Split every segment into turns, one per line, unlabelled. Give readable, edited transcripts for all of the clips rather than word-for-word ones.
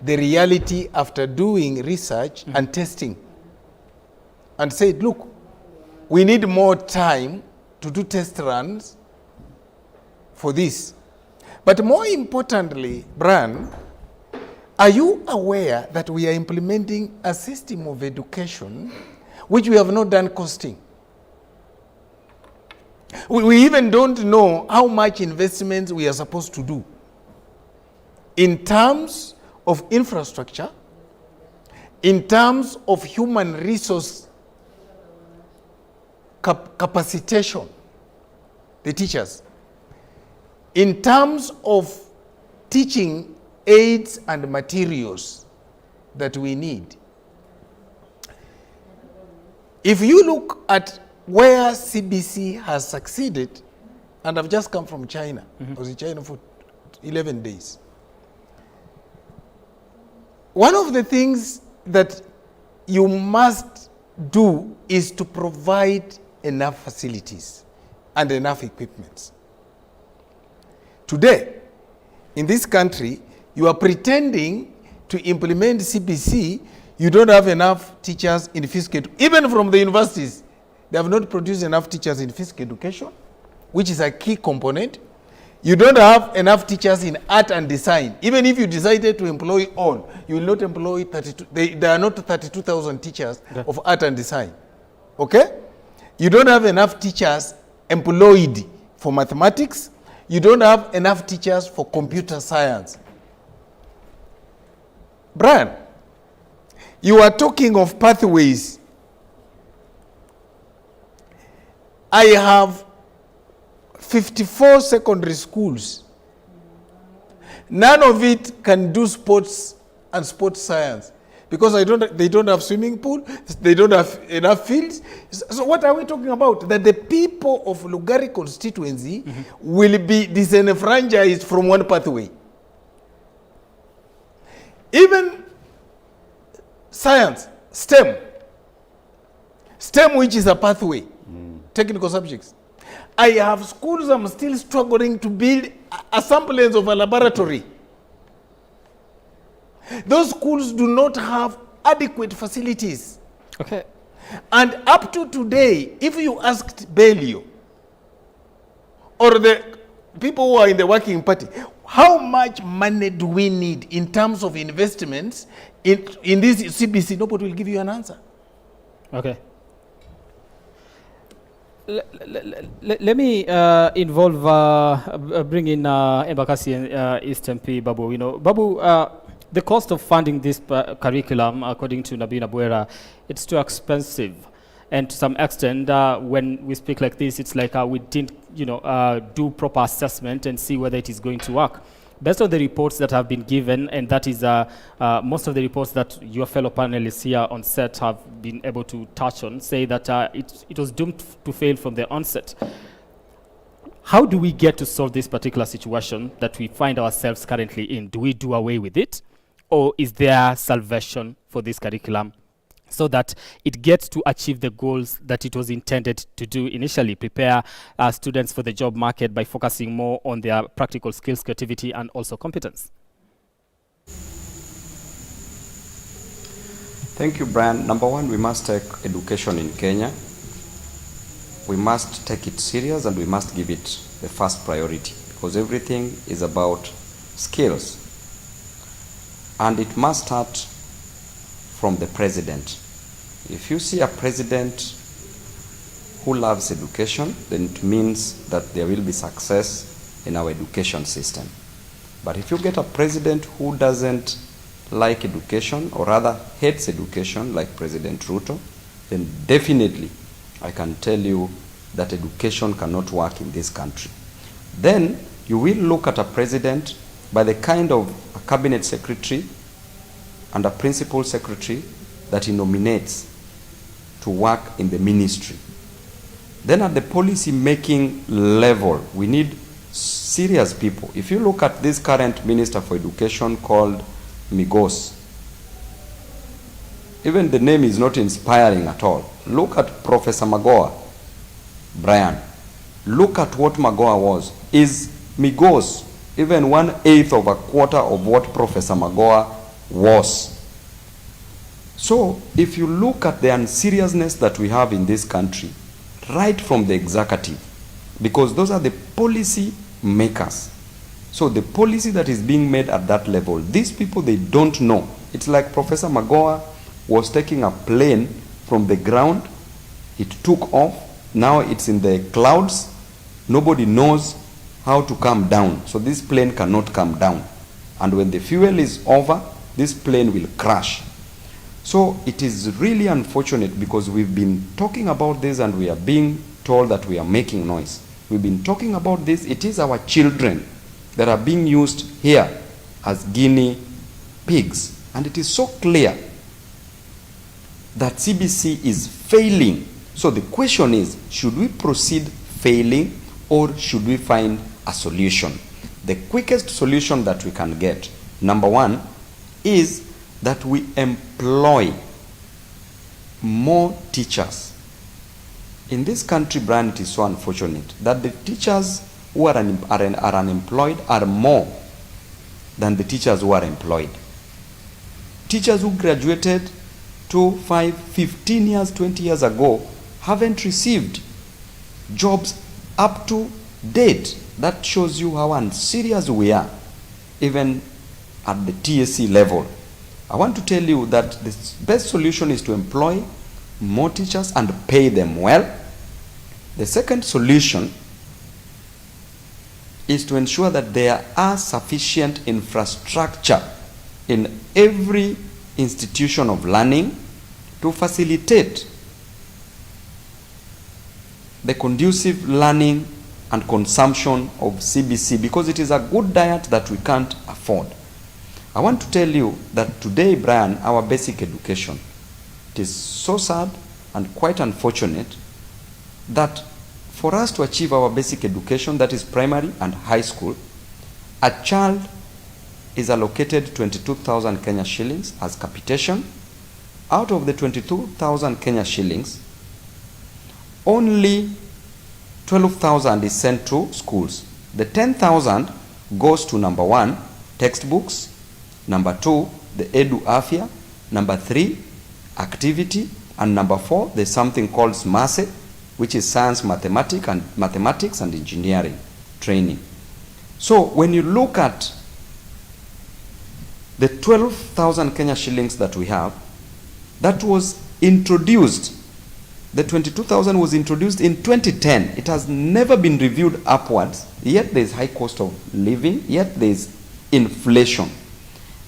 the reality after doing research and testing and said, look, we need more time to do test runs for this. But more importantly, Brian, are you aware that we are implementing a system of education which we have not done costing? We even don't know how much investments we are supposed to do in terms of infrastructure, in terms of human resource capacitation, the teachers, in terms of teaching aids and materials that we need. If you look at where CBC has succeeded, and I've just come from China, I was in China for 11 days. One of the things that you must do is to provide enough facilities and enough equipment. Today, in this country, you are pretending to implement CBC, you don't have enough teachers in physical education. Even from the universities, they have not produced enough teachers in physical education, which is a key component. You don't have enough teachers in art and design. Even if you decided to employ all, you will not employ 32. There are not 32,000 teachers of art and design. Okay? You don't have enough teachers employed for mathematics. You don't have enough teachers for computer science. Brian, you are talking of pathways. I have 54 secondary schools. None of it can do sports and sports science because they don't have swimming pool, they don't have enough fields. So what are we talking about? That the people of Lugari constituency will be disenfranchised from one pathway. Even science, STEM, which is a pathway, technical subjects. I have schools I'm still struggling to build a semblance of a laboratory. Those schools do not have adequate facilities.
Okay.
And up to today, if you asked Belio or the people who are in the working party, how much money do we need in terms of investments in this CBC, nobody will give you an answer.
Okay. Let me bring in Embakasi and East MP Babu. You know, Babu, the cost of funding this curriculum, according to Nabina Buera, it's too expensive. And to some extent, when we speak like this, it's like we didn't, do proper assessment and see whether it is going to work. Based on the reports that have been given, and that is most of the reports that your fellow panelists here on set have been able to touch on, say that it was doomed to fail from the onset. How do we get to solve this particular situation that we find ourselves currently in? Do we do away with it? Or is there salvation for this curriculum so that it gets to achieve the goals that it was intended to do initially, prepare students for the job market by focusing more on their practical skills, creativity, and also competence?
Thank you, Brian. Number one, we must take education in Kenya. We must take it serious and we must give it the first priority because everything is about skills. And it must start from the president. If you see a president who loves education, then it means that there will be success in our education system. But if you get a president who doesn't like education, or rather hates education, like President Ruto, then definitely I can tell you that education cannot work in this country. Then you will look at a president by the kind of a cabinet secretary and a principal secretary that he nominates to work in the ministry. Then at the policy making level, we need serious people. If you look at this current Minister for Education called Migos, even the name is not inspiring at all. Look at Professor Magoha, Brian. Look at what Magoha was. Is Migos even 1/8 of a quarter of what Professor Magoha worse. So if you look at the unseriousness that we have in this country, right from the executive, because those are the policy makers. So the policy that is being made at that level, these people, they don't know. It's like Professor Magoha was taking a plane from the ground, it took off, now it's in the clouds, nobody knows how to come down. So this plane cannot come down. And when the fuel is over, this plane will crash. So it is really unfortunate because we've been talking about this and we are being told that we are making noise. We've been talking about this. It is our children that are being used here as guinea pigs. And it is so clear that CBC is failing. So the question is, should we proceed failing or should we find a solution? The quickest solution that we can get, number one, is that we employ more teachers. In this country, Brian, it is so unfortunate that the teachers who are unemployed are more than the teachers who are employed. Teachers who graduated 2, 5, 15 years, 20 years ago haven't received jobs up to date. That shows you how unserious we are, even at the TSC level. I want to tell you that the best solution is to employ more teachers and pay them well. The second solution is to ensure that there are sufficient infrastructure in every institution of learning to facilitate the conducive learning and consumption of CBC, because it is a good diet that we can't afford. I want to tell you that today, Brian, our basic education, it is so sad and quite unfortunate that for us to achieve our basic education, that is primary and high school, a child is allocated 22,000 Kenya shillings as capitation. Out of the 22,000 Kenya shillings, only 12,000 is sent to schools. The 10,000 goes to number one, textbooks, number two, the Edu Afya, number three, activity, and number four, there's something called SMASE, which is science, mathematics and engineering training. So when you look at the 12,000 Kenya shillings that we have, that was introduced, the 22,000 was introduced in 2010. It has never been reviewed upwards, yet there is high cost of living, yet there is inflation.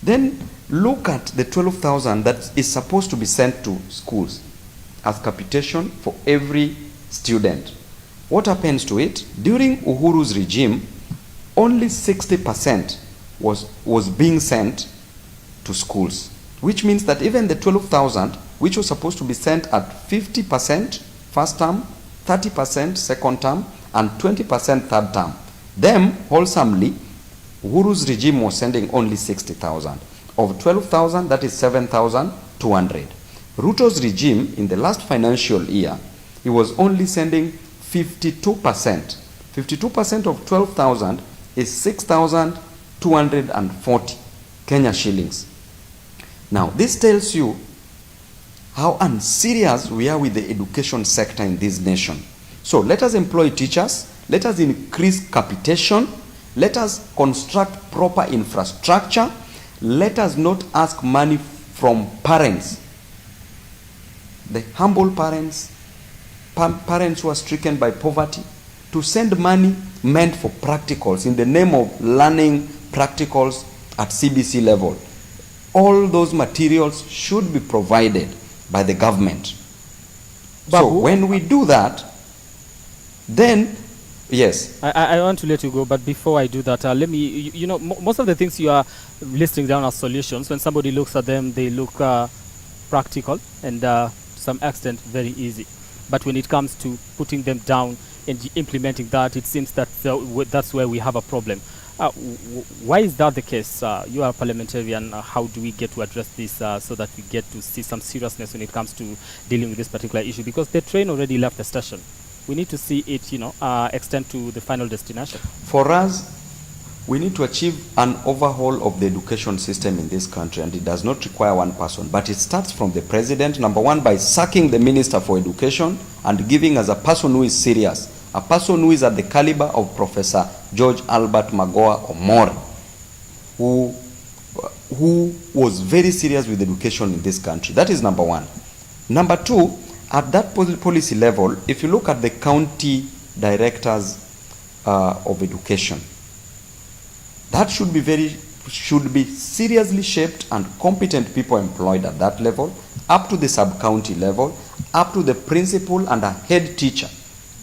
Then look at the 12,000 that is supposed to be sent to schools as capitation for every student. What happens to it? During Uhuru's regime, only 60% was being sent to schools, which means that even the 12,000, which was supposed to be sent at 50% first term, 30% second term, and 20% third term, them wholesomely, Uhuru's regime was sending only 60,000. Of 12,000, that is 7,200. Ruto's regime, in the last financial year, he was only sending 52%. 52% of 12,000 is 6,240 Kenya shillings. Now, this tells you how unserious we are with the education sector in this nation. So let us employ teachers, let us increase capitation, let us construct proper infrastructure, let us not ask money from parents, the humble parents, parents who are stricken by poverty, to send money meant for practicals in the name of learning practicals at CBC level. All those materials should be provided by the government. So when we do that, then yes.
I want to let you go, but before I do that, let me, you know, most of the things you are listing down as solutions, when somebody looks at them, they look practical and to some extent very easy. But when it comes to putting them down and implementing that, it seems that that's where we have a problem. Why is that the case? You are a parliamentarian. How do we get to address this so that we get to see some seriousness when it comes to dealing with this particular issue? Because the train already left the station. We need to see it, you know, extend to the final destination.
For us, We need to achieve an overhaul of the education system in this country, and it does not require one person, but it starts from the president, number one, by sacking the minister for education and giving us a person who is serious, a person who is at the caliber of Professor George Albert Magoha Omori, who was very serious with education in this country. That is number one. Number two, at that policy level, if you look at the county directors of education, that should be seriously shaped and competent people employed at that level, up to the sub-county level, up to the principal and a head teacher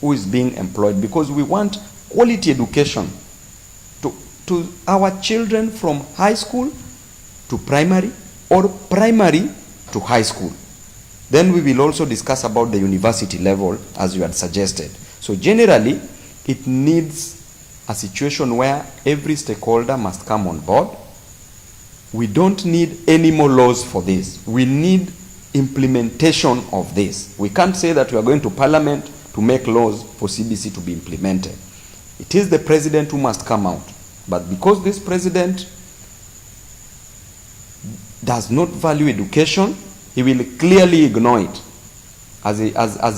who is being employed, because we want quality education to our children from high school to primary or primary to high school. Then we will also discuss about the university level as you had suggested. So generally, it needs a situation where every stakeholder must come on board. We don't need any more laws for this. We need implementation of this. We can't say that we are going to Parliament to make laws for CBC to be implemented. It is the president who must come out. But because this president does not value education, he will clearly ignore it, as he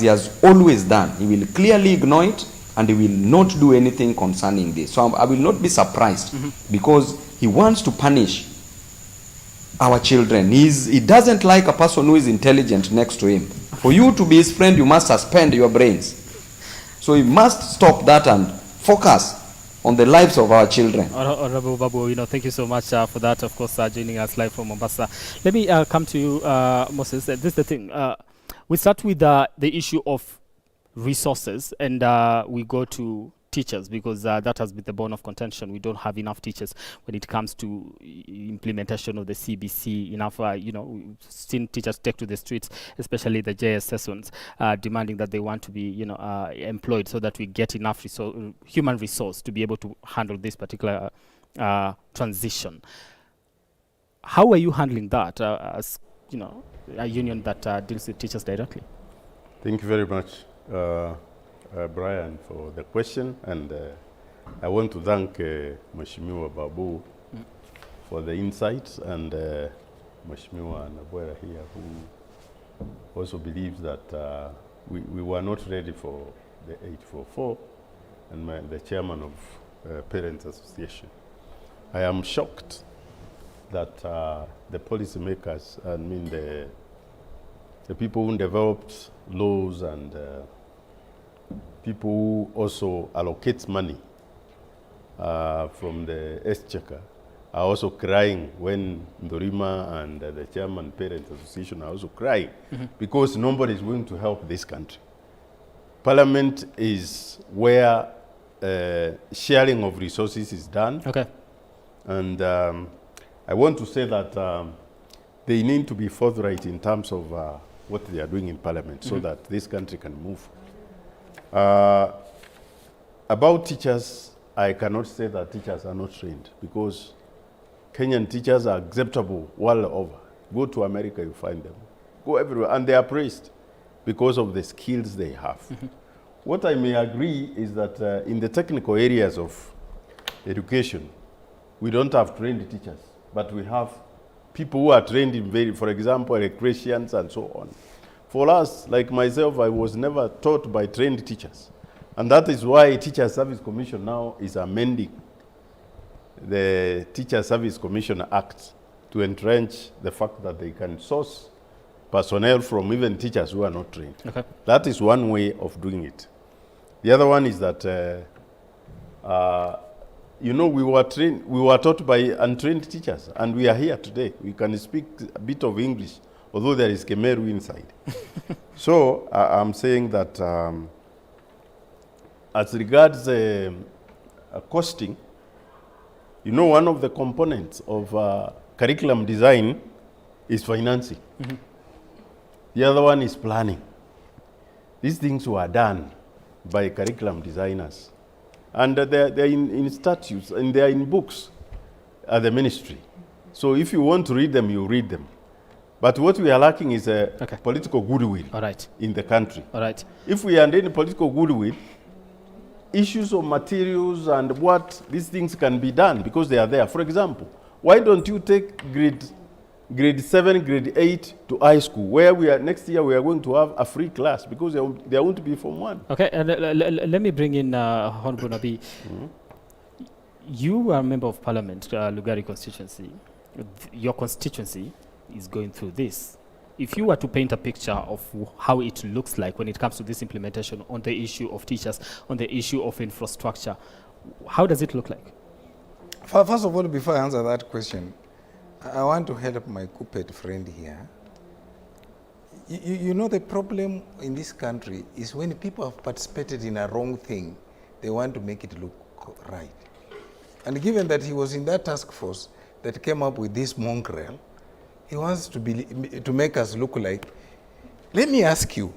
has always done. He will clearly ignore it, and he will not do anything concerning this. So I will not be surprised, because he wants to punish our children. He doesn't like a person who is intelligent next to him. For you to be his friend, you must suspend your brains. So he must stop that and focus on the lives of our children.
Honorable Babu, thank you so much for that. Of course, joining us live from Mombasa. Let me come to you, Moses. This is the thing. We start with the issue of resources, and we go to teachers, because that has been the bone of contention. We don't have enough teachers when it comes to implementation of the CBC. Enough, we've seen teachers take to the streets, especially the JSS ones, demanding that they want to be, employed, so that we get enough human resource to be able to handle this particular transition. How are you handling that as a union that deals with teachers directly?
Thank you very much, Brian, for the question, and I want to thank Mheshimiwa Babu for the insights, and Mheshimiwa Nabwera here, who also believes that we were not ready for the 844, and the chairman of Parents Association. I am shocked that the policymakers, the people who developed laws and people who also allocate money from the exchequer are also crying when Ndorima and the chairman Parents Association are also crying, because nobody is going to help this country. Parliament is where sharing of resources is done. Okay. And I want to say that they need to be forthright in terms of what they are doing in Parliament, so that this country can move. About teachers, I cannot say that teachers are not trained, because Kenyan teachers are acceptable world over. Go to America, you find them. Go everywhere, and they are praised because of the skills they have. What I may agree is that in the technical areas of education, we don't have trained teachers, but we have people who are trained in for example, electricians and so on. For us, like myself, I was never taught by trained teachers. And that is why Teacher Service Commission now is amending the Teacher Service Commission Act to entrench the fact that they can source personnel from even teachers who are not trained. Okay. That is one way of doing it. The other one is that, we were taught by untrained teachers, and we are here today. We can speak a bit of English, although there is Kemeru inside. So I'm saying that as regards costing, one of the components of curriculum design is financing. The other one is planning. These things were done by curriculum designers. And they're in statutes, and they're in books at the ministry. So if you want to read them, you read them. But what we are lacking is political goodwill in the country. If we are in political goodwill, issues of materials and what these things can be done because they are there. For example, why don't you take grade 7, grade 8 to high school, where we are next year we are going to have a free class because there won't be Form 1.
Okay, and let me bring in Honorable Nabi. You are a member of Parliament, Lugari constituency. Your constituency is going through this. If you were to paint a picture of how it looks like when it comes to this implementation on the issue of teachers, on the issue of infrastructure, how does it look like?
First of all, before I answer that question, I want to help my Kupet friend here. You know, the problem in this country is when people have participated in a wrong thing, they want to make it look right. And given that he was in that task force that came up with this mongrel, he wants to make us look like. Let me ask you,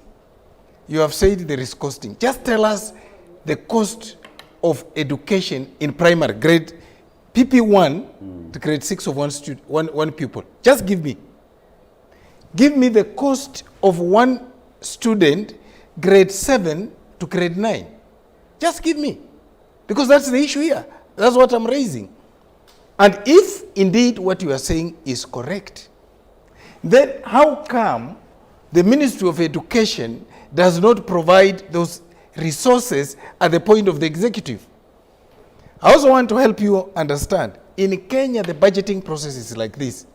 you have said there is costing. Just tell us the cost of education in primary grade, PP1 to grade 6 of one pupil. Just give me. Give me the cost of one student, grade 7 to grade 9. Just give me. Because that's the issue here. That's what I'm raising. And if indeed what you are saying is correct, then how come the Ministry of Education does not provide those resources at the point of the executive? I also want to help you understand. In Kenya, the budgeting process is like this.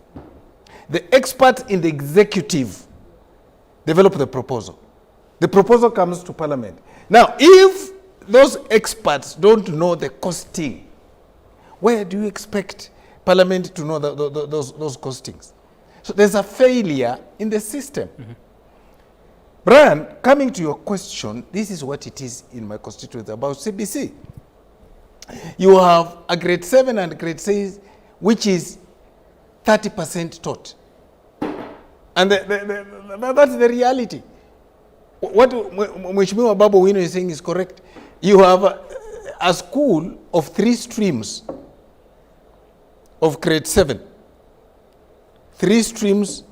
The experts in the executive develop the proposal. The proposal comes to Parliament. Now, if those experts don't know the costing, where do you expect Parliament to know those costings? So there's a failure in the system. Brian, coming to your question, this is what it is in my constituency about CBC. You have a grade 7 and grade 6, which is 30% taught. And that's the reality. What Mheshimiwa Babu Wino is saying is correct. You have a school of 3 streams of grade 7, 3 streams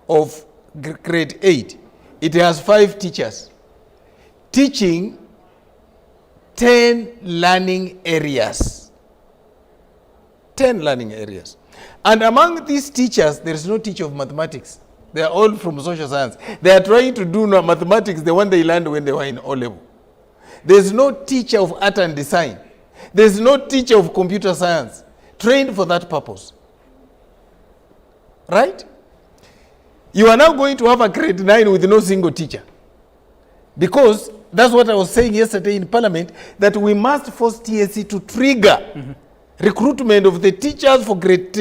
of grade 8. It has 5 teachers teaching 10 learning areas. 10 learning areas. And among these teachers, there is no teacher of mathematics. They are all from social science. They are trying to do mathematics, the one they learned when they were in O-level. There is no teacher of art and design. There is no teacher of computer science trained for that purpose. Right? You are now going to have a grade 9 with no single teacher. Because that's what I was saying yesterday in Parliament, that we must force TSC to trigger recruitment of the teachers for grade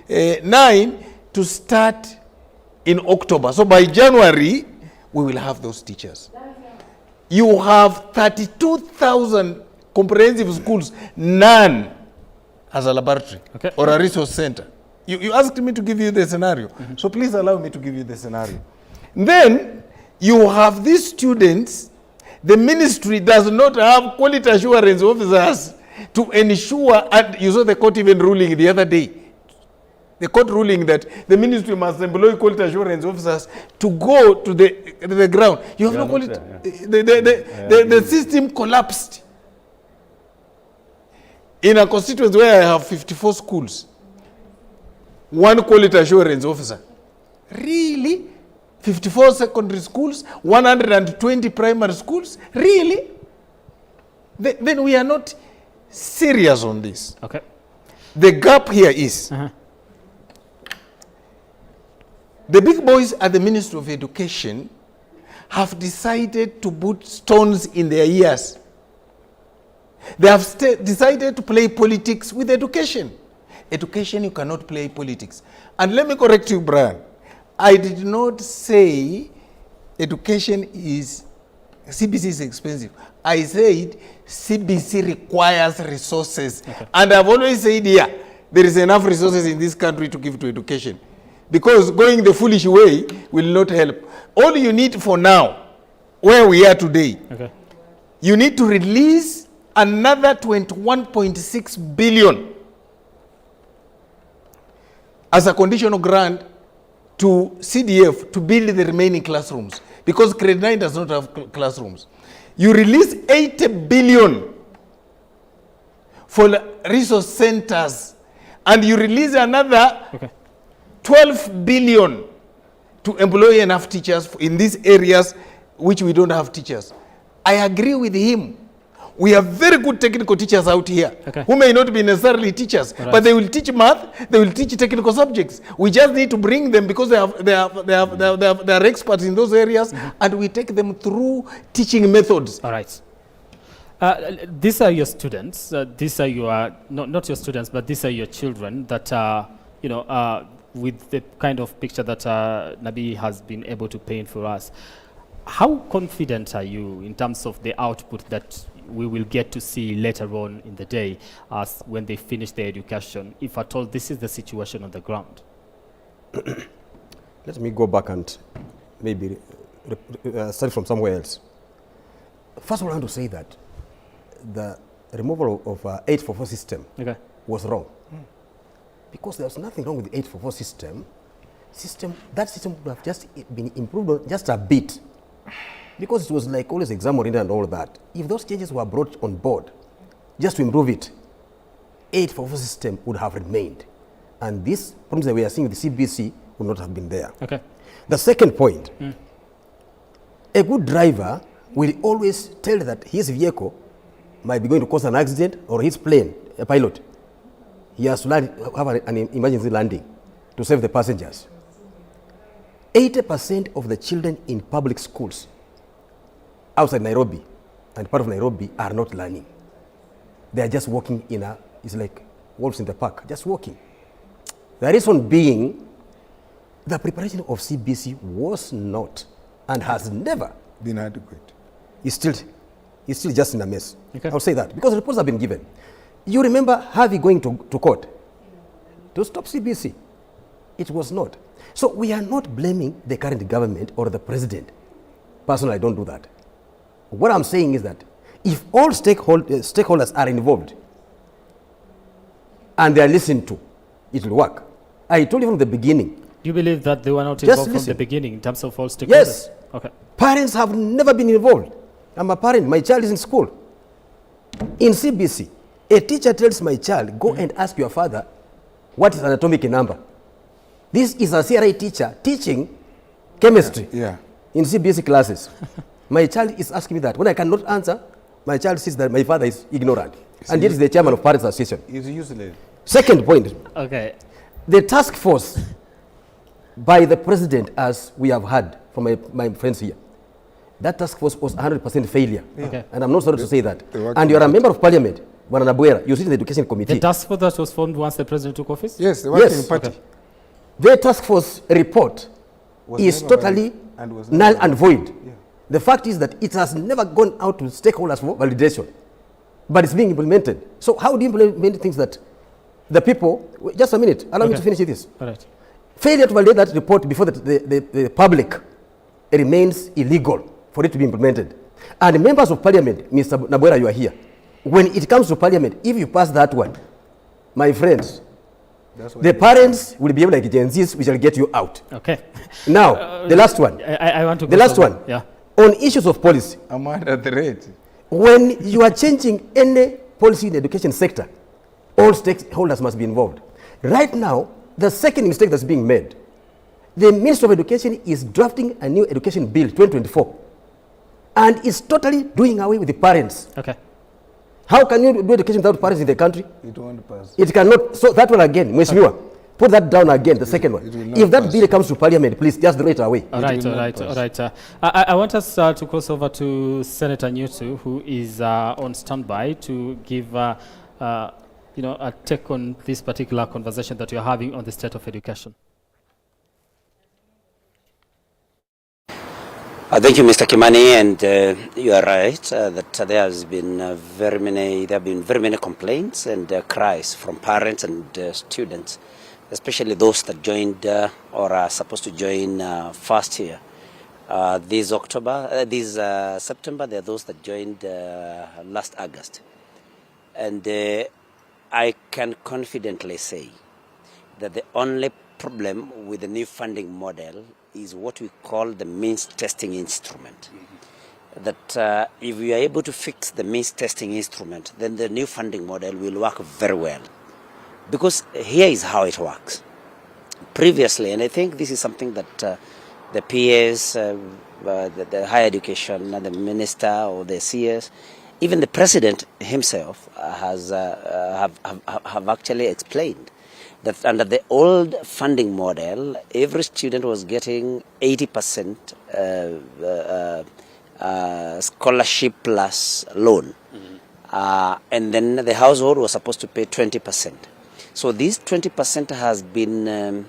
9 to start in October. So by January, we will have those teachers. You have 32,000 comprehensive schools, none as a laboratory or a resource center. You asked me to give you the scenario. So please allow me to give you the scenario. Then you have these students. The ministry does not have quality assurance officers to ensure, and you saw the court even ruling the other day. The court ruling that the ministry must employ quality assurance officers to go to the ground. You have no quality. The system collapsed. In a constituency where I have 54 schools, 1 quality assurance officer. Really? 54 secondary schools, 120 primary schools? Really? Then we are not serious on this.
Okay.
The gap here is the big boys at the Ministry of Education have decided to put stones in their ears. They have decided to play politics with education. Education, you cannot play politics. And let me correct you, Brian. I did not say education is, CBC is expensive. I said CBC requires resources. And I've always said here, there is enough resources in this country to give to education. Because going the foolish way will not help. All you need for now, where we are today, you need to release another 21.6 billion as a conditional grant to CDF to build the remaining classrooms, because grade 9 does not have classrooms. You release 80 billion for resource centers, and you release another 12 billion to employ enough teachers in these areas which we don't have teachers. I agree with him. We have very good technical teachers out here who may not be necessarily teachers, but they will teach math, they will teach technical subjects. We just need to bring them because they are experts in those areas, and we take them through teaching methods.
All right. These are your students. These are your not your students, but these are your children that are, with the kind of picture that Nabi has been able to paint for us. How confident are you in terms of the output that we will get to see later on in the day as when they finish their education, if at all this is the situation on the ground?
Let me go back and maybe start from somewhere else. First of all, I want to say that the removal of 844 system was wrong. Because there was nothing wrong with the 844 system. That system would have just been improved just a bit. Because it was like always exam-oriented and all that. If those changes were brought on board, just to improve it, 844 system would have remained. And these problems that we are seeing with the CBC would not have been there. Okay. The second point, a good driver will always tell that his vehicle might be going to cause an accident, or his plane, a pilot, he has to have an emergency landing to save the passengers. 80% of the children in public schools outside Nairobi and part of Nairobi are not learning. They are just walking it's like wolves in the park, just walking. The reason being, the preparation of CBC was not and has never
been adequate.
It's still just in a mess. I'll say that because reports have been given. You remember Harvey going to court to stop CBC? It was not. So we are not blaming the current government or the president. Personally, I don't do that. What I'm saying is that if all stakeholders are involved and they are listened to, it will work. I told you from the beginning.
Do you believe that they were not involved from the beginning in terms of all stakeholders?
Yes.
Okay.
Parents have never been involved. I'm a parent. My child is in school. In CBC, a teacher tells my child, go and ask your father what is an atomic number. This is a CRI teacher teaching chemistry in CBC classes. My child is asking me that. When I cannot answer, my child says that my father is ignorant. And yet is the chairman of Parents Association.
It's useless.
Second point.
Okay.
The task force by the president, as we have heard from my friends here, that task force was 100% failure. And I'm not sorry to say that. And you're a member of parliament, Bwana, you sit in the education committee.
The task force that was formed once the president took office?
Yes, the working party.
The task force report is totally null and void. The fact is that it has never gone out to stakeholders for validation, but it's being implemented. So how do you implement things that the people, just a minute, allow me to finish this.
All right.
Failure to validate that report before the public remains illegal for it to be implemented. And members of parliament, Mr. Nabuera, you are here. When it comes to parliament, if you pass that one, my friends, the parents will behave like Gen Zs, we shall get you out.
Okay.
Now, the last one.
I want to go
the last one.
Yeah.
On issues of policy.
I'm under the rate.
When you are changing any policy in the education sector, all stakeholders must be involved. Right now, the second mistake that's being made, the Minister of Education is drafting a new education bill, 2024, and is totally doing away with the parents.
Okay.
How can you do education without parents in the country?
It won't pass.
It cannot. So that one again, Mheshimiwa, put that down again, the second one. If that bill comes to parliament, please just throw it away.
All right. I want us to cross over to Senator Nyutu, who is on standby to give a take on this particular conversation that you're having on the state of education.
Thank you, Mr. Kimani, and you are right that there have been very many complaints and cries from parents and students, especially those that joined or are supposed to join first year. This September, there are those that joined last August. And I can confidently say that the only problem with the new funding model is what we call the means testing instrument. that if we are able to fix the means testing instrument, then the new funding model will work very well. Because here is how it works. Previously, and I think this is something that the PAs, the higher education, the minister or the CS, even the president himself have actually explained that under the old funding model, every student was getting 80% scholarship plus loan. And then the household was supposed to pay 20%. So this 20% has been, a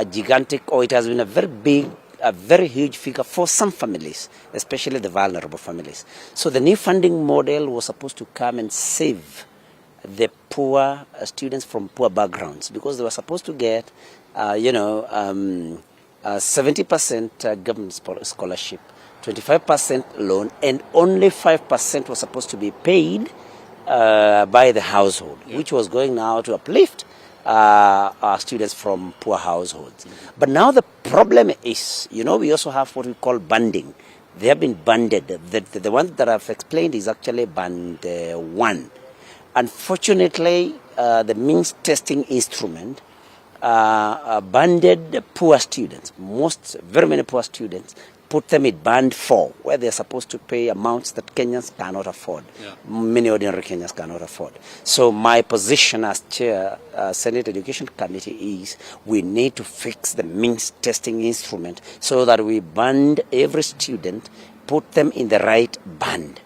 gigantic, or it has been a very huge figure for some families, especially the vulnerable families. So the new funding model was supposed to come and save the poor students from poor backgrounds, because they were supposed to get, 70% government scholarship, 25% loan, and only 5% was supposed to be paid by the household, which was going now to uplift students from poor households. But now the problem is, we also have what we call banding. They have been banded. The one that I've explained is actually band 1. Unfortunately, the means testing instrument banded poor students, very many poor students, put them in band 4, where they're supposed to pay amounts that Kenyans cannot afford. Many ordinary Kenyans cannot afford. So my position as chair, Senate Education Committee, is we need to fix the means testing instrument so that we band every student, put them in the right band.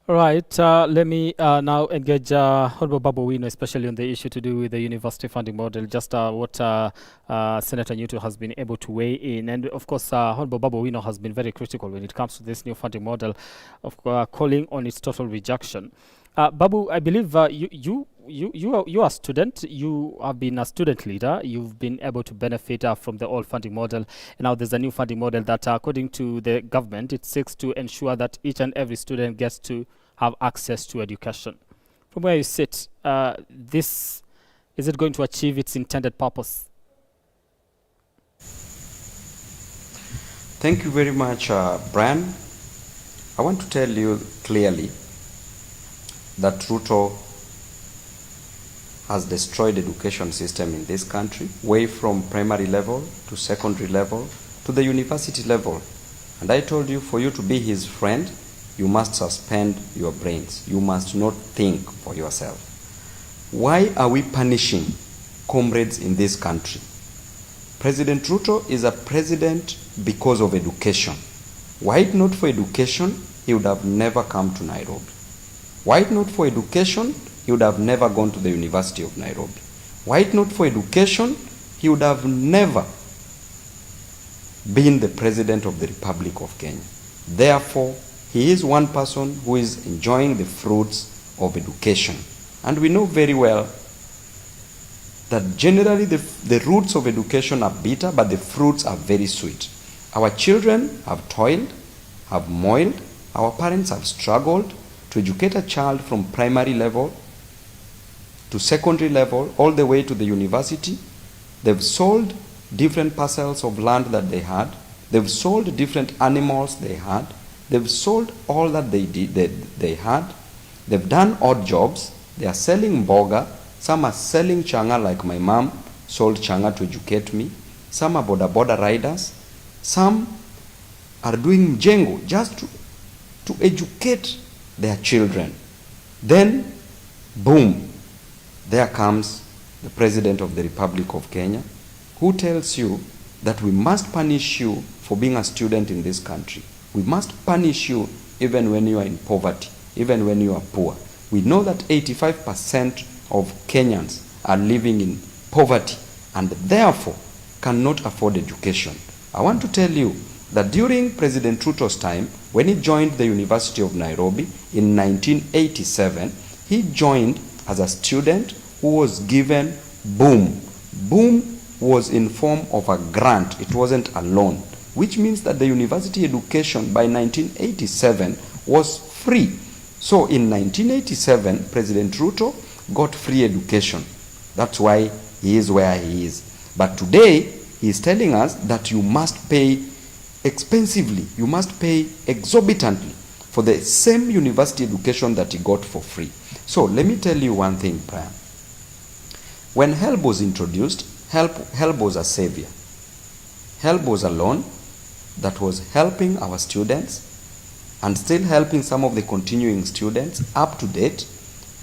All right, let me now engage Honorable Babu Owino, especially on the issue to do with the university funding model, just what Senator Nyuto has been able to weigh in. And of course, Honorable Babu Owino has been very critical when it comes to this new funding model, of calling on its total rejection. Babu, I believe you are a student. You have been a student leader. You've been able to benefit from the old funding model. And now there's a new funding model that, according to the government, it seeks to ensure that each and every student gets to have access to education. From where you sit, is it going to achieve its intended purpose?
Thank you very much, Brian. I want to tell you clearly that Ruto has destroyed the education system in this country, way from primary level to secondary level to the university level. And I told you, for you to be his friend, you must suspend your brains. You must not think for yourself. Why are we punishing comrades in this country? President Ruto is a president because of education. Were it not for education, he would have never come to Nairobi. Were it not for education, he would have never gone to the University of Nairobi. Were it not for education, he would have never been the President of the Republic of Kenya. Therefore, he is one person who is enjoying the fruits of education. And we know very well that generally the roots of education are bitter, but the fruits are very sweet. Our children have toiled, have moiled, our parents have struggled to educate a child from primary level to secondary level, all the way to the university. They've sold different parcels of land that they had. They've sold different animals they had. They've sold all that they had. They've done odd jobs. They are selling mboga. Some are selling changa, like my mom sold changa to educate me. Some are boda boda riders. Some are doing mjengo just to educate their children. Then, boom, there comes the President of the Republic of Kenya, who tells you that we must punish you for being a student in this country. We must punish you even when you are in poverty, even when you are poor. We know that 85% of Kenyans are living in poverty and therefore cannot afford education. I want to tell you that during President Ruto's time, when he joined the University of Nairobi in 1987, he joined as a student who was given boom. Boom was in form of a grant. It wasn't a loan, which means that the university education by 1987 was free. So in 1987, President Ruto got free education. That's why he is where he is. But today, he is telling us that you must pay expensively. You must pay exorbitantly for the same university education that he got for free. So let me tell you one thing, Brian. When HELB was introduced, HELB was a savior. HELB was a loan that was helping our students and still helping some of the continuing students up to date,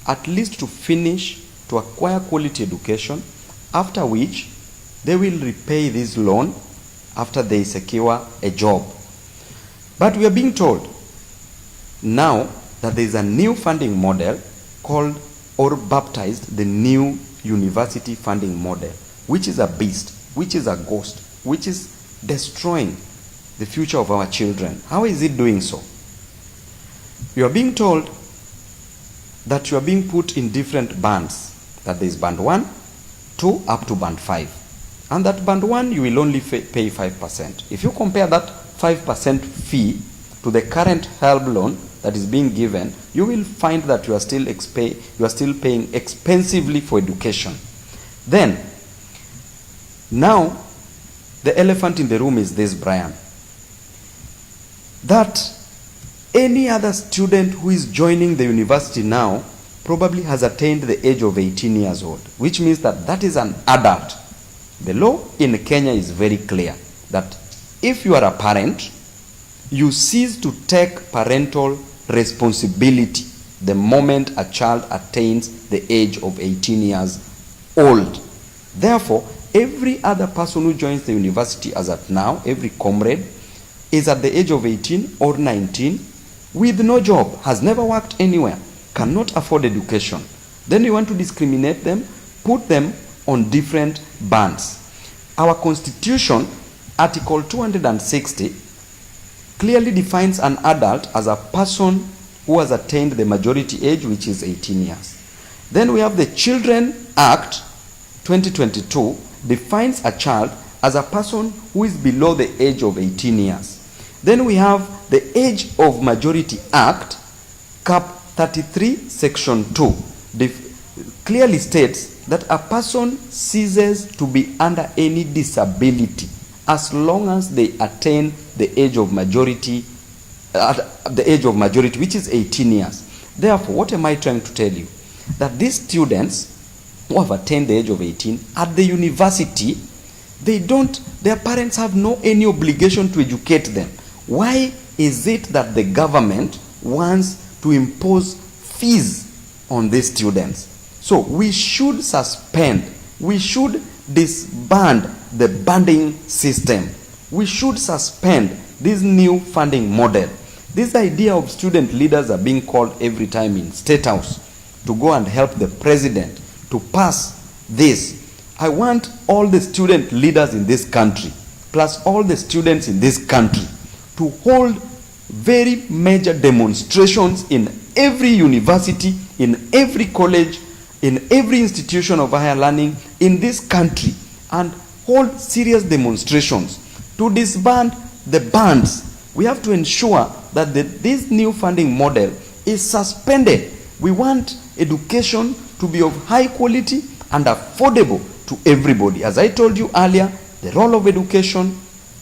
at least to finish, to acquire quality education, after which they will repay this loan after they secure a job. But we are being told now that there is a new funding model called, or baptized, the new university funding model, which is a beast, which is a ghost, which is destroying the future of our children. How is it doing so? You are being told that you are being put in different bands, that there is band 1, 2, up to band 5. And that band 1, you will only pay 5%. If you compare that 5% fee to the current HELB loan that is being given, you will find that you are still paying expensively for education. Then, now, the elephant in the room is this, Brian, that any other student who is joining the university now probably has attained the age of 18 years old, which means that that is an adult. The law in Kenya is very clear that if you are a parent, you cease to take parental responsibility the moment a child attains the age of 18 years old. Therefore, every other person who joins the university as at now, every comrade, is at the age of 18 or 19 with no job, has never worked anywhere, cannot afford education. Then you want to discriminate them, put them on different bands. Our constitution, Article 260, clearly defines an adult as a person who has attained the majority age, which is 18 years. Then we have the Children Act 2022 defines a child as a person who is below the age of 18 years. Then we have the Age of Majority Act, Cap 33, Section 2, clearly states that a person ceases to be under any disability as long as they attain the age of majority, which is 18 years. Therefore, what am I trying to tell you? That these students who have attained the age of 18 at the university, their parents have no any obligation to educate them. Why is it that the government wants to impose fees on these students? So we should suspend, we should disband the banding system. We should suspend this new funding model. This idea of student leaders are being called every time in State House to go and help the president to pass this. I want all the student leaders in this country, plus all the students in this country, to hold very major demonstrations in every university, in every college, in every institution of higher learning in this country, and hold serious demonstrations to disband the bands. We have to ensure that this new funding model is suspended. We want education to be of high quality and affordable to everybody. As I told you earlier, the role of education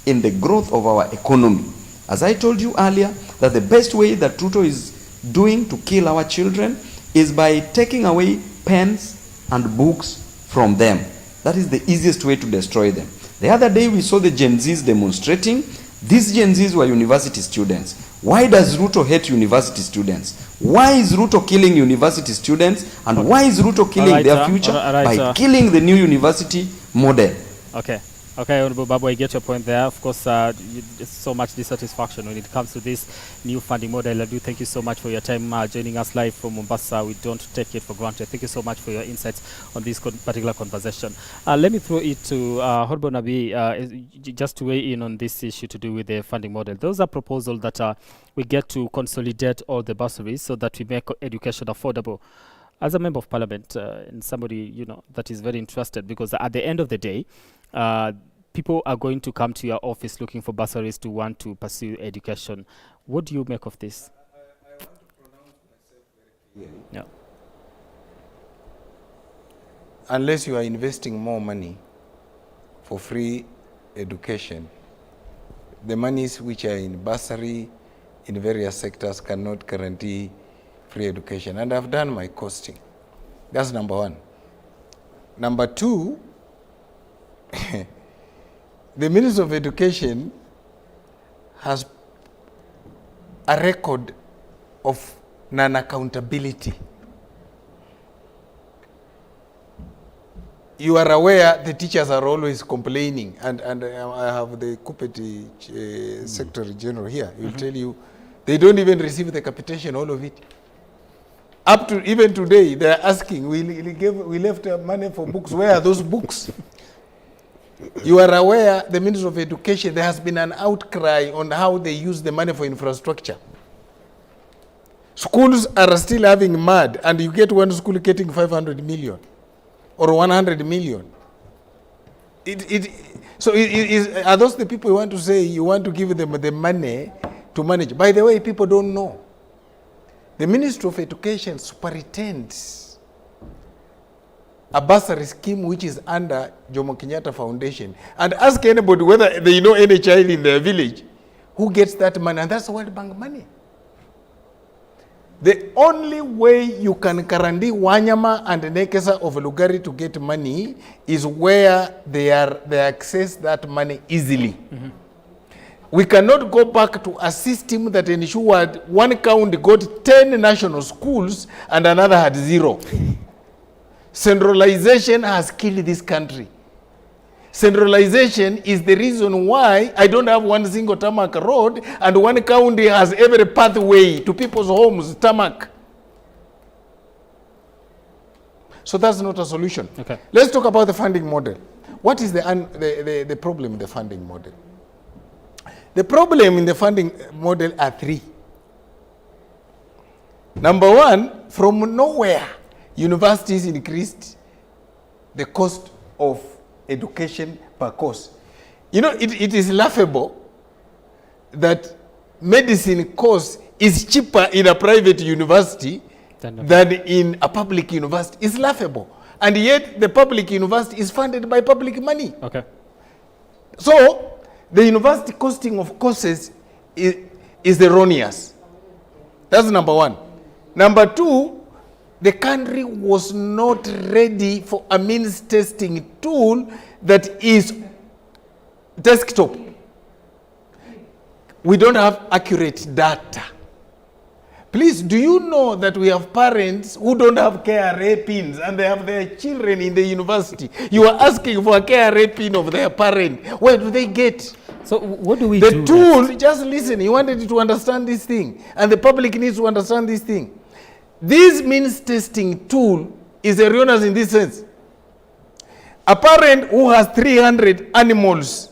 in the growth of our economy. As I told you earlier, that the best way that Ruto is doing to kill our children is by taking away pens and books from them. That is the easiest way to destroy them. The other day we saw the Gen Zs demonstrating. These Gen Zs were university students. Why does Ruto hate university students? Why is Ruto killing university students? And why is Ruto killing their future? By killing the new university model.
Okay. Okay, Honorable Babu, I get your point there. Of course, it's so much dissatisfaction when it comes to this new funding model. I do thank you so much for your time joining us live from Mombasa. We don't take it for granted. Thank you so much for your insights on this particular conversation. Let me throw it to Honorable Nabi, just to weigh in on this issue to do with the funding model. Those are proposals that we get to consolidate all the bursaries so that we make education affordable. As a member of parliament and somebody that is very interested, because at the end of the day, people are going to come to your office looking for bursaries to want to pursue education. What do you make of this?
I want to pronounce myself very clearly.
Yeah.
Unless you are investing more money for free education, the monies which are in bursary in various sectors cannot guarantee free education. And I've done my costing. That's number one. Number two, the Minister of Education has a record of non-accountability. You are aware the teachers are always complaining, and I have the Kupeti Secretary General here. He will tell you they don't even receive the capitation, all of it. Up to even today, they are asking, we left money for books. Where are those books? You are aware, the Minister of Education, there has been an outcry on how they use the money for infrastructure. Schools are still having mud, and you get one school getting 500 million or 100 million. Are those the people you want to say you want to give them the money to manage? By the way, people don't know. The Ministry of Education superintends a bursary scheme which is under Jomo Kenyatta Foundation. And ask anybody whether they know any child in their village who gets that money, and that's World Bank money. The only way you can guarantee Wanyama and Nekesa of Lugari to get money is where they access that money easily. Mm-hmm. We cannot go back to a system that ensured one county got 10 national schools and another had 0. Centralization has killed this country. Centralization is the reason why I don't have one single tarmac road and one county has every pathway to people's homes, tarmac. So that's not a solution. Okay. Let's talk about the funding model. What is the problem in the funding model? The problem in the funding model are 3. Number one, from nowhere, universities increased the cost of education per course. You know, it is laughable that medicine course is cheaper in a private university than in a public university. It's laughable. And yet the public university is funded by public money. Okay. So the university costing of courses is erroneous. That's number one. Number two, the country was not ready for a means testing tool that is desktop. We don't have accurate data. Please, do you know that we have parents who don't have KRA pins and they have their children in the university? You are asking for a KRA pin of their parent. Where do they get?
So what do we do?
The tool, just listen, you wanted to understand this thing, and the public needs to understand this thing. This means testing tool is erroneous in this sense. A parent who has 300 animals,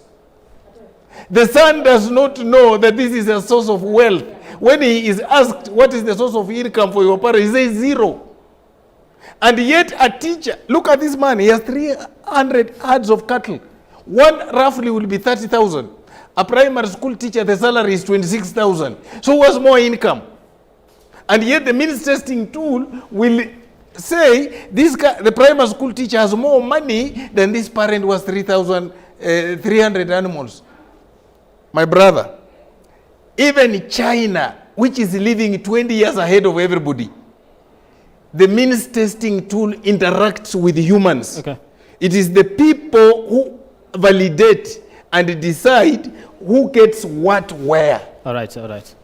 the son does not know that this is a source of wealth. When he is asked what is the source of income for your parent, he says 0. And yet a teacher, look at this man, he has 300 herds of cattle. One roughly will be 30,000. A primary school teacher, the salary is 26,000. So what's more income? And yet the means testing tool will say the primary school teacher has more money than this parent who has 300 animals. My brother, even China, which is living 20 years ahead of everybody, the means testing tool interacts with humans. Okay. It is the people who validate and decide who gets what where. All right, all right.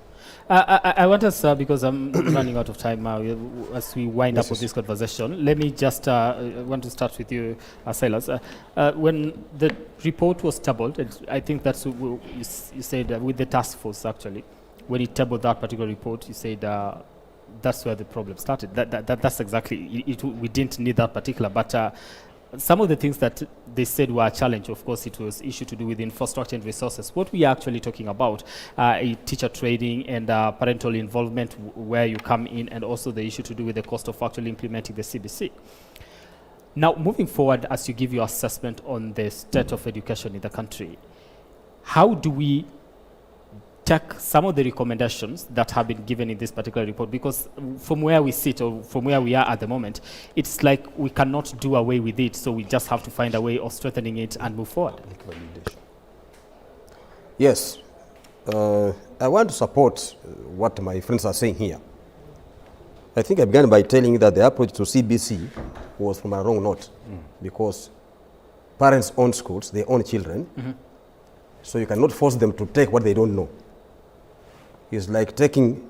I want us, because I'm running out of time now, as we wind up with this conversation, let me just want to start with you, Silas. When the report was tabled, I think that's you said with the task force actually, when you tabled that particular report, you said that's where the problem started. That's exactly, we didn't need that particular, but some of the things that they said were a challenge, of course, it was issue to do with infrastructure and resources. What we are actually talking about, teacher training and parental involvement, where you come in, and also the issue to do with the cost of actually implementing the CBC. Now, moving forward, as you give your assessment on the state of education in the country, how do we take some of the recommendations that have been given in this particular report? Because from where we sit, or from where we are at the moment, it's like we cannot do away with it, so we just have to find a way of strengthening it and move forward.
Yes, I want to support what my friends are saying here. I think I began by telling you that the approach to CBC was from a wrong note, because parents own schools, they own children, so you cannot force them to take what they don't know. It's like taking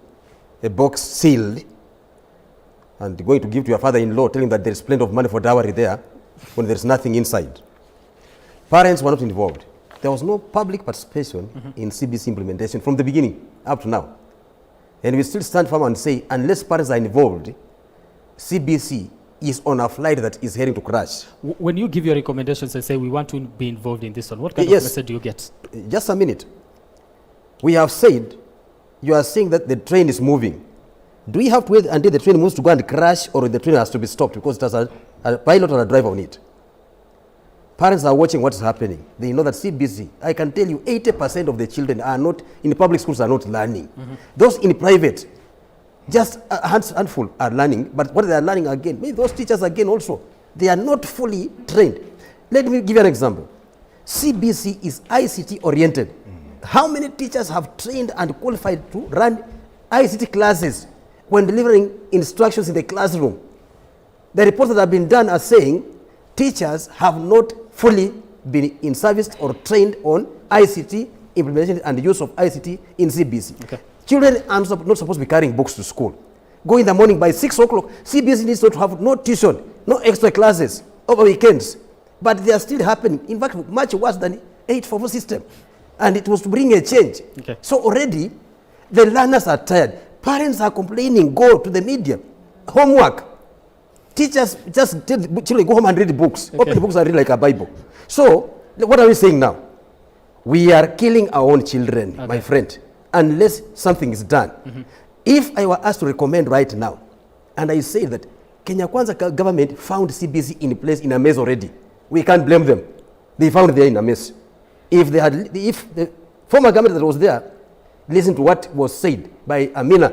a box sealed and going to give to your father-in-law, telling him that there's plenty of money for dowry there, when there's nothing inside. Parents were not involved. There was no public participation in CBC implementation from the beginning up to now. And we still stand firm and say, unless parents are involved, CBC is on a flight that is heading to crash.
When you give your recommendations and say we want to be involved in this one, what kind of message do you get?
Just a minute. We have said, you are saying that the train is moving. Do we have to wait until the train moves to go and crash, or the train has to be stopped because it has a pilot or a driver on it? Parents are watching what's happening. They know that CBC, I can tell you 80% of the children are not, in public schools are not learning. Those in private, just a handful are learning, but what they are learning again, maybe those teachers again also, they are not fully trained. Let me give you an example. CBC is ICT oriented. How many teachers have trained and qualified to run ICT classes when delivering instructions in the classroom? The reports that have been done are saying teachers have not fully been in service or trained on ICT implementation and use of ICT in CBC. Okay. Children are not supposed to be carrying books to school. Go in the morning by 6 o'clock. CBC needs to have no tuition, no extra classes over weekends. But they are still happening. In fact, much worse than 844 system. And it was to bring a change. Okay. So already, the learners are tired. Parents are complaining, go to the media. Homework. Teachers just tell the children, go home and read books. Okay. Open the books and read like a Bible. So, what are we saying now? We are killing our own children, my friend, unless something is done. If I were asked to recommend right now, and I say that Kenya Kwanza government found CBC in place in a mess already, we can't blame them. They found it there in a mess. If the former government that was there listened to what was said by Amina,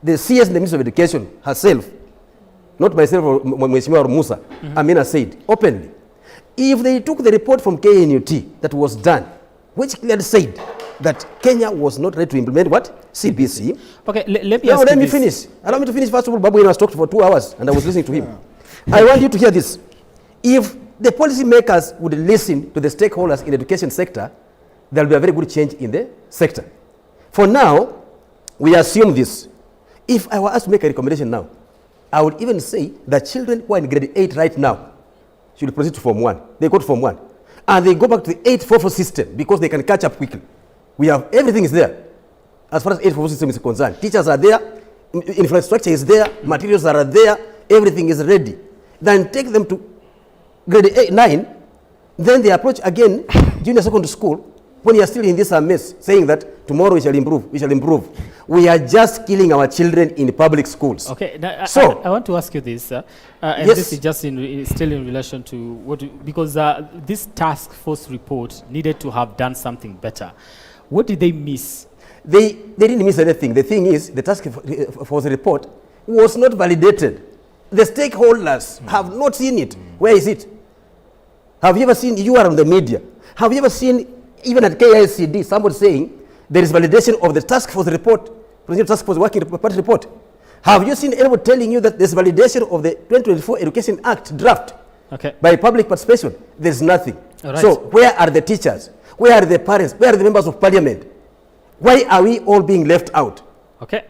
the CS in the Ministry of Education herself, not myself or Mheshimiwa Musa, Amina said openly, if they took the report from KNUT that was done, which clearly said that Kenya was not ready to implement what? CBC. Okay, let me finish. Allow me to finish. First of all, Babu has talked for 2 hours and I was listening to him. I want you to hear this. If the policymakers would listen to the stakeholders in the education sector, there will be a very good change in the sector. For now, we assume this. If I were asked to make a recommendation now, I would even say that children who are in grade 8 right now should proceed to Form 1. They go to Form 1. And they go back to the 844 system because they can catch up quickly. We have, everything is there. As far as 844 system is concerned. Teachers are there, infrastructure is there, materials are there, everything is ready. Then take them to grade 8, 9, then they approach again junior secondary school when you are still in this mess, saying that tomorrow we shall improve, we shall improve. We are just killing our children in public schools. Okay, now, so
I want to ask you this, and
yes,
this is just still in relation to what, because this task force report needed to have done something better. What did they miss?
They didn't miss anything. The thing is, the task force report was not validated. The stakeholders have not seen it. Where is it? Have you ever seen, you are on the media, have you ever seen, even at KICD, somebody saying there is validation of the task force report, Presidential Task Force Working Party report? Have you seen anyone telling you that there's validation of the 2024 Education Act draft by public participation? There's nothing. Right. So where are the teachers? Where are the parents? Where are the members of parliament? Why are we all being left out?
Okay.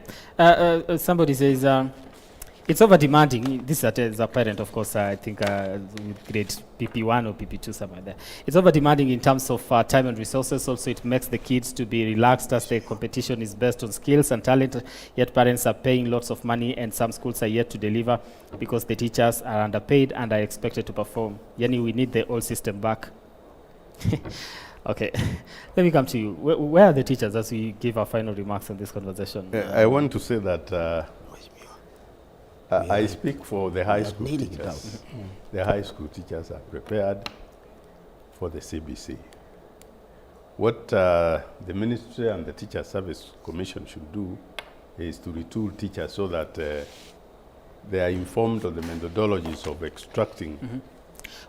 Somebody says, it's over demanding. This is a parent, of course, I think with grade PP1 or PP2, somewhere there. It's over demanding in terms of time and resources. Also, it makes the kids to be relaxed as the competition is based on skills and talent, yet parents are paying lots of money and some schools are yet to deliver because the teachers are underpaid and are expected to perform. Yani, we need the old system back. Okay, let me come to you. Where are the teachers as we give our final remarks on this conversation?
I want to say that I speak for the high school teachers. The high school teachers are prepared for the CBC. What the Ministry and the Teacher Service Commission should do is to retool teachers so that they are informed of the methodologies of extracting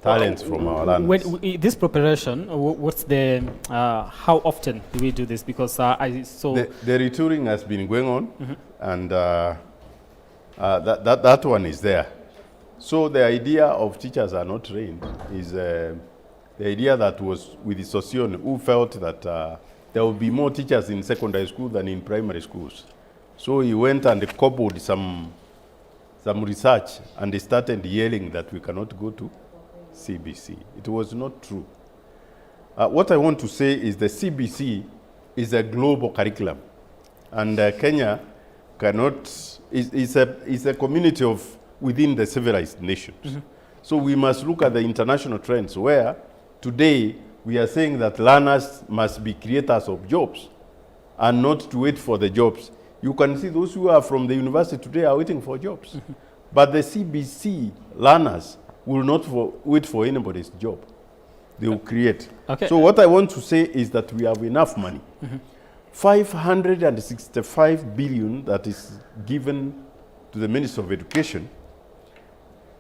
talents from our lands.
This preparation, what's the, how often do we do this? Because I saw...
The retouring has been going on, and that one is there. So the idea of teachers are not trained is the idea that was with the Sosion, who felt that there would be more teachers in secondary school than in primary schools. So he went and cobbled some research, and he started yelling that we cannot go to CBC. It was not true. What I want to say is the CBC is a global curriculum, and Kenya is a community of within the civilized nations. So we must look at the international trends where today we are saying that learners must be creators of jobs and not to wait for the jobs. You can see those who are from the university today are waiting for jobs. But the CBC learners will not wait for anybody's job. They will create.
Okay.
So what I want to say is that we have enough money. 565 billion that is given to the Ministry of Education,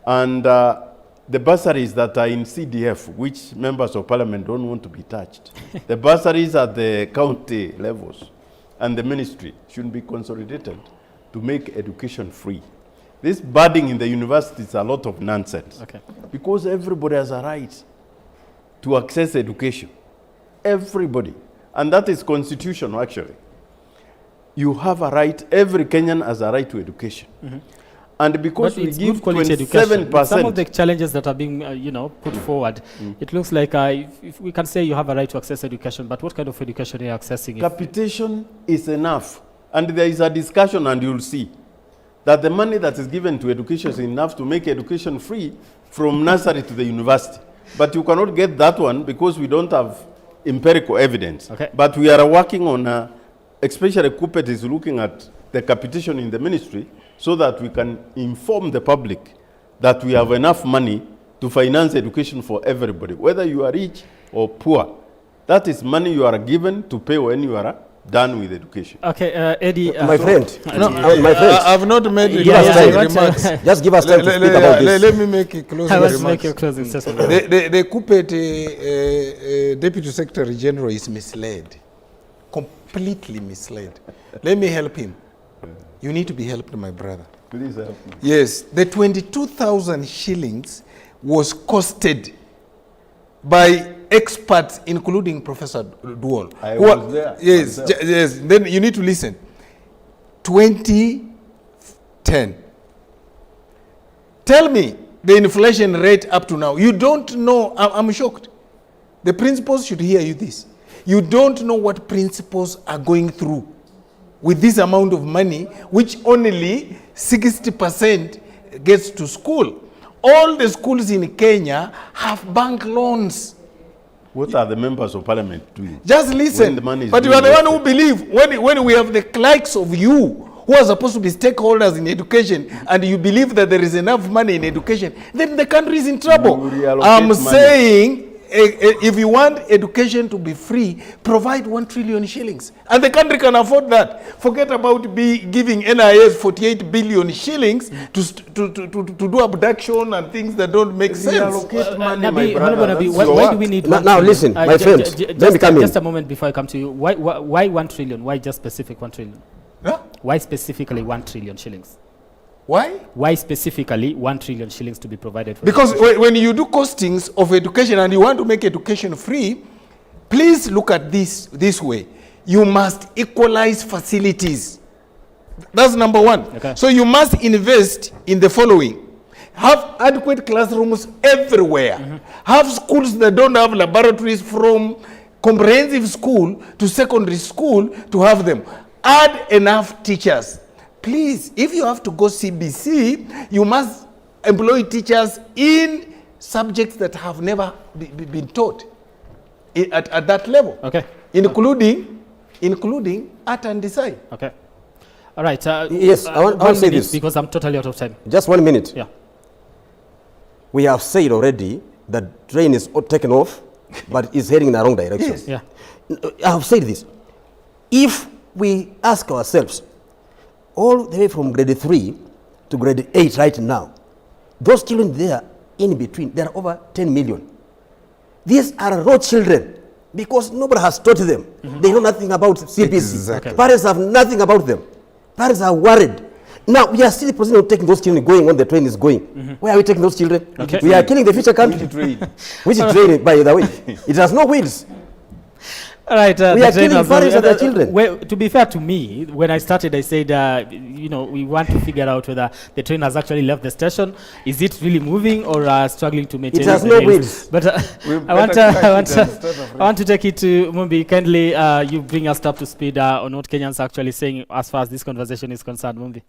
and the bursaries that are in CDF, which members of parliament don't want to be touched. The bursaries at the county levels and the ministry should be consolidated to make education free. This burden in the university is a lot of nonsense.
Okay.
Because everybody has a right to access education. Everybody. And that is constitutional, actually. You have a right, every Kenyan has a right to education. And because we give 27%...
Some of the challenges that are being put forward, it looks like if we can say you have a right to access education, but what kind of education are you accessing?
Capitation is enough. And there is a discussion, and you'll see that the money that is given to education is enough to make education free from nursery to the university. But you cannot get that one because we don't have empirical evidence.
Okay.
But we are working on, especially Kupet is looking at the capitation in the ministry so that we can inform the public that we have enough money to finance education for everybody, whether you are rich or poor. That is money you are given to pay when you are done with education.
Okay, Eddie.
My friend.
My friend. I've not made
Give us time.
remarks.
Just give us time to speak about this.
Let me make a closing
I want to
remarks.
make your closing statement.
The Kupet Deputy Secretary General is misled, completely misled. Let me help him. You need to be helped, my brother.
Please help me.
Yes, the 22,000 shillings was costed by experts, including Professor Duol.
I was there.
Yes, yes. Then you need to listen. 2010. Tell me the inflation rate up to now. You don't know. I'm shocked. The principals should hear you this. You don't know what principals are going through with this amount of money, which only 60% gets to school. All the schools in Kenya have bank loans.
What are the members of parliament doing?
Just listen. But you are the one who believe when we have the likes of you who are supposed to be stakeholders in education, and you believe that there is enough money in education, then the country is in trouble. I'm saying if you want education to be free, provide 1 trillion shillings. And the country can afford that. Forget about giving NIS 48 billion shillings to do abduction and things that don't make sense.
Nabi, why do we need
now listen, my friend, let me come in.
Just a moment before I come to you. Why 1 trillion? Why just specific 1 trillion?
Huh?
Why specifically 1 trillion shillings?
Why?
Why specifically 1 trillion shillings to be provided for?
Because when you do costings of education and you want to make education free, please look at this way. You must equalize facilities. That's number one.
Okay.
So you must invest in the following. Have adequate classrooms everywhere. Have schools that don't have laboratories, from comprehensive school to secondary school to have them. Add enough teachers. Please, if you have to go CBC, you must employ teachers in subjects that have never been taught at that level.
Okay.
Including art and design.
Okay. All right.
Yes, I want to say this.
Because I'm totally out of time.
Just 1 minute.
Yeah.
We have said already that train is taken off, but it's heading in the wrong direction.
Yes.
Yeah.
I have said this. If we ask ourselves, all the way from grade 3 to grade 8 right now, those children there in between, there are over 10 million. These are raw children because nobody has taught them. They know nothing about CBC.
Exactly.
Okay.
Parents have nothing about them. Parents are worried. Now, we are still proceeding of taking those children going when the train is going. Where are we taking those children?
Okay.
We are killing the future country. Which train, by the way? It has no wheels.
All right,
We are killing parents and their children.
Well, to be fair to me, when I started, I said, you know, we want to figure out whether the train has actually left the station. Is it really moving or struggling to maintain?
It has
the
no
rails?
wheels.
But I want to take it to Mumbi. Kindly, you bring us up to speed on what Kenyans are actually saying as far as this conversation is concerned, Mumbi.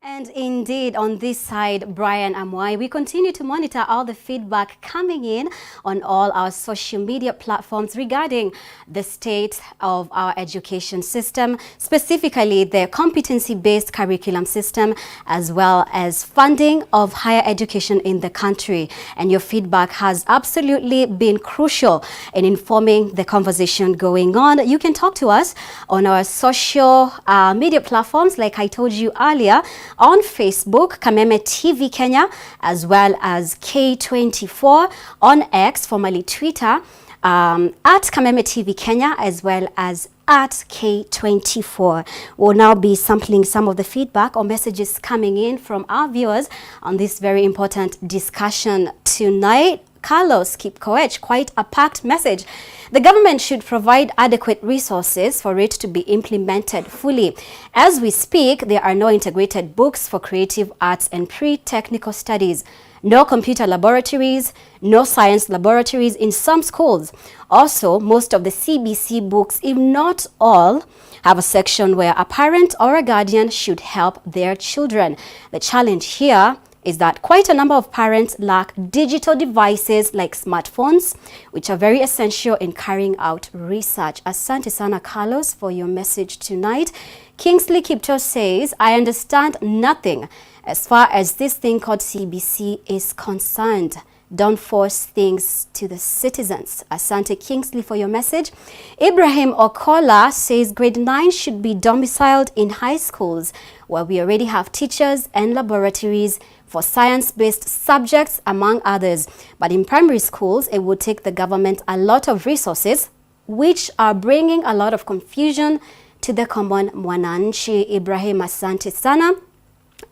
And indeed, on this side, Brian Amwai, we continue to monitor all the feedback coming in on all our social media platforms regarding the state of our education system, specifically the competency-based curriculum system, as well as funding of higher education in the country. And your feedback has absolutely been crucial in informing the conversation going on. You can talk to us on our social media platforms, like I told you earlier, on Facebook, Kameme TV Kenya, as well as K24, on X, formerly Twitter, at Kameme TV Kenya, as well as at K24. We'll now be sampling some of the feedback or messages coming in from our viewers on this very important discussion tonight. Carlos Kipkoech, quite a packed message. The government should provide adequate resources for it to be implemented fully. As we speak, there are no integrated books for creative arts and pre-technical studies, no computer laboratories, no science laboratories in some schools. Also, most of the CBC books, if not all, have a section where a parent or a guardian should help their children. The challenge here is that quite a number of parents lack digital devices like smartphones, which are very essential in carrying out research. Asante sana, Carlos, for your message tonight. Kingsley Kipto says, I understand nothing as far as this thing called CBC is concerned. Don't force things to the citizens. Asante Kingsley for your message. Ibrahim Okola says grade 9 should be domiciled in high schools where we already have teachers and laboratories for science-based subjects, among others. But in primary schools, it would take the government a lot of resources, which are bringing a lot of confusion to the common mwananchi. Ibrahim, asante sana.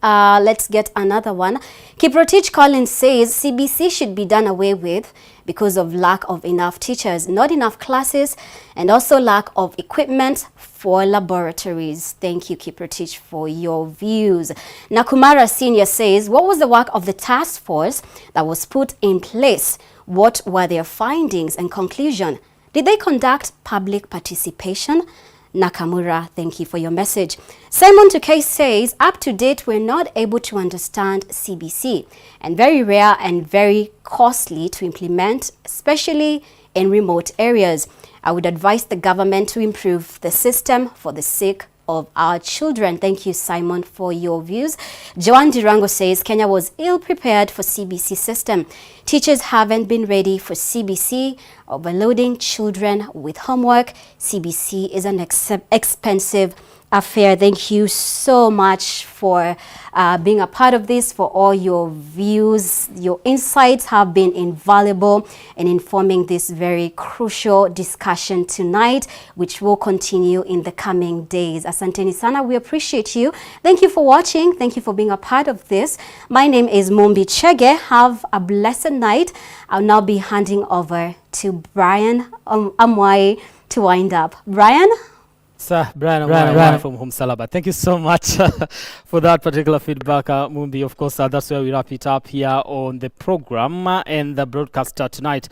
Let's get another one. Kiprotich Collins says CBC should be done away with because of lack of enough teachers, not enough classes, and also lack of equipment for laboratories. Thank you, Kiprotich, for your views. Nakumara Senior says, what was the work of the task force that was put in place? What were their findings and conclusion? Did they conduct public participation? Nakamura, thank you for your message. Simon Tukay says, up to date, we're not able to understand CBC and very rare and very costly to implement, especially in remote areas. I would advise the government to improve the system for the sake of our children. Thank you, Simon, for your views. Joan Dirango says Kenya was ill prepared for CBC system. Teachers haven't been ready for CBC, overloading children with homework. CBC is an expensive affair. Thank you so much for being a part of this, for all your views. Your insights have been invaluable in informing this very crucial discussion tonight, which will continue in the coming days. Asanteni sana, we appreciate you. Thank you for watching. Thank you for being a part of this. My name is Mumbi Chege. Have a blessed night. I'll now be handing over to Brian Amwai to wind up. Brian?
Sir, Brian from Home Salaba. Thank you so much for that particular feedback, Mumbi. Of course, that's where we wrap it up here on the program and the broadcaster tonight.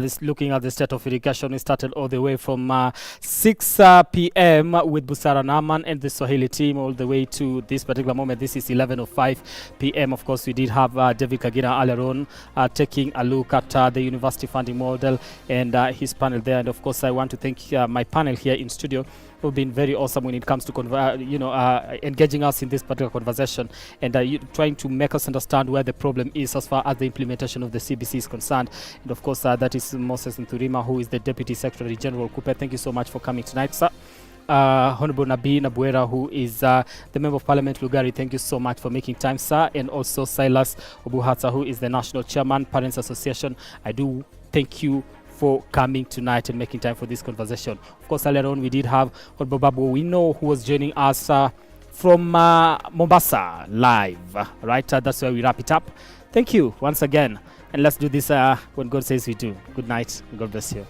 This looking at the state of education, we started all the way from 6 p.m. with Busara Naman and the Swahili team all the way to this particular moment. This is 11:05 p.m. Of course, we did have David Kagina earlier on taking a look at the university funding model and his panel there. And of course, I want to thank my panel here in studio, who've been very awesome when it comes to engaging us in this particular conversation and trying to make us understand where the problem is as far as the implementation of the CBC is concerned. And of course, that is Moses Nturima, who is the Deputy Secretary General Kupe. Thank you so much for coming tonight, sir. Honorable Nabii Nabwera, who is the Member of Parliament Lugari. Thank you so much for making time, sir. And also Silas Obuhata, who is the National Chairman, Parents Association. I do thank you for coming tonight and making time for this conversation. Of course, earlier on we did have Honorable Babu Owino, who was joining us from Mombasa live, right? That's where we wrap it up. Thank you once again. And let's do this when God says we do. Good night. God bless you.